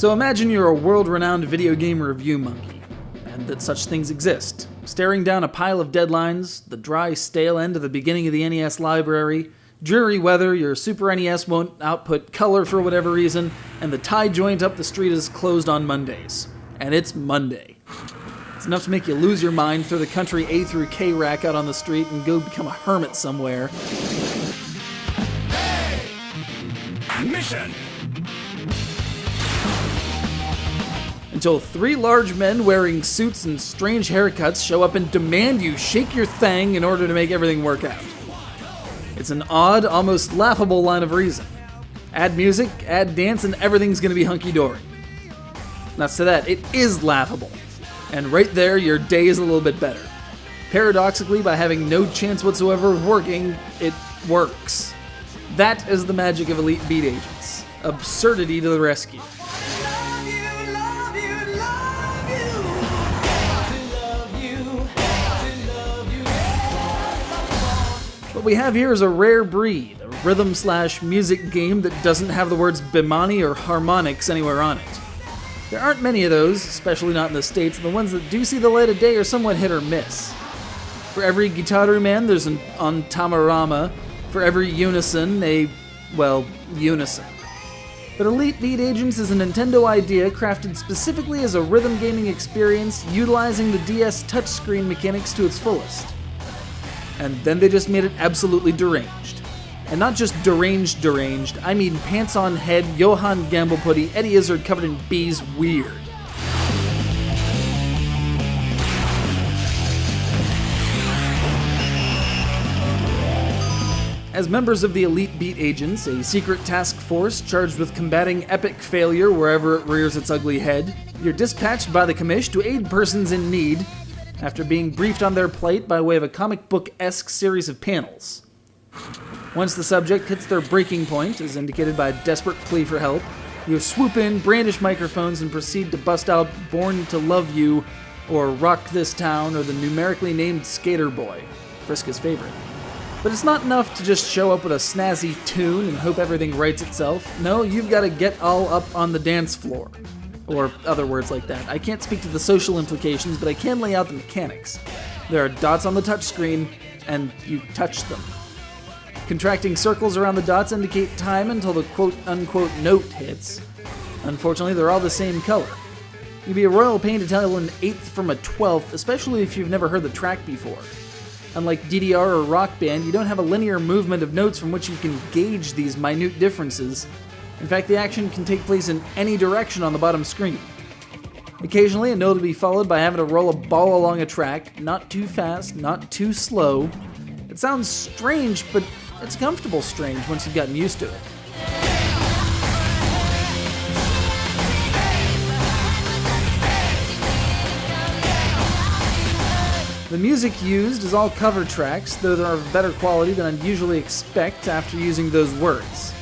So imagine you're a world-renowned video game review monkey, and that such things exist. Staring down a pile of deadlines, the dry, stale end of the beginning of the NES library, dreary weather, your Super NES won't output color for whatever reason, and the tie joint up the street is closed on Mondays. And it's Monday. It's enough to make you lose your mind, throw the country A through K rack out on the street, and go become a hermit somewhere. Hey! Mission! Until 3 large men wearing suits and strange haircuts show up and demand you shake your thing in order to make everything work out. It's an odd, almost laughable line of reason. Add music, add dance, and everything's gonna be hunky-dory. Nuts to that, it is laughable. And right there, your day is a little bit better. Paradoxically, by having no chance whatsoever of working, it works. That is the magic of Elite Beat Agents. Absurdity to the rescue. What we have here is a rare breed, a rhythm/music game that doesn't have the words bimani or harmonics anywhere on it. There aren't many of those, especially not in the States, and the ones that do see the light of day are somewhat hit or miss. For every Gitaru Man, there's an Ontamarama. For every unison, unison. But Elite Beat Agents is a Nintendo idea crafted specifically as a rhythm gaming experience, utilizing the DS touchscreen mechanics to its fullest. And then they just made it absolutely deranged. And not just deranged, I mean pants on head, Johann Gamble putty, Eddie Izzard covered in bees weird. As members of the Elite Beat Agents, a secret task force charged with combating epic failure wherever it rears its ugly head, you're dispatched by the commish to aid persons in need, after being briefed on their plight by way of a comic book-esque series of panels. Once the subject hits their breaking point, as indicated by a desperate plea for help, you swoop in, brandish microphones, and proceed to bust out Born to Love You, or Rock This Town, or the numerically named Skater Boy, Friska's favorite. But it's not enough to just show up with a snazzy tune and hope everything rights itself. No, you've got to get all up on the dance floor. Or other words like that. I can't speak to the social implications, but I can lay out the mechanics. There are dots on the touchscreen, and you touch them. Contracting circles around the dots indicate time until the quote-unquote note hits. Unfortunately, they're all the same color. You'd be a royal pain to tell an 8th from a 12th, especially if you've never heard the track before. Unlike DDR or Rock Band, you don't have a linear movement of notes from which you can gauge these minute differences. In fact, the action can take place in any direction on the bottom screen. Occasionally, a note will be followed by having to roll a ball along a track, not too fast, not too slow. It sounds strange, but it's comfortable strange once you've gotten used to it. The music used is all cover tracks, though they're of better quality than I'd usually expect after using those words.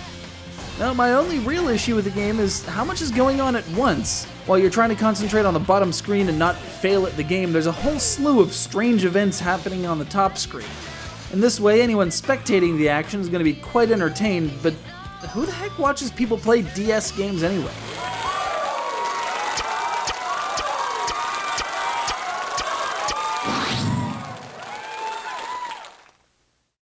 Now, my only real issue with the game is how much is going on at once. While you're trying to concentrate on the bottom screen and not fail at the game, there's a whole slew of strange events happening on the top screen. In this way, anyone spectating the action is going to be quite entertained, but who the heck watches people play DS games anyway?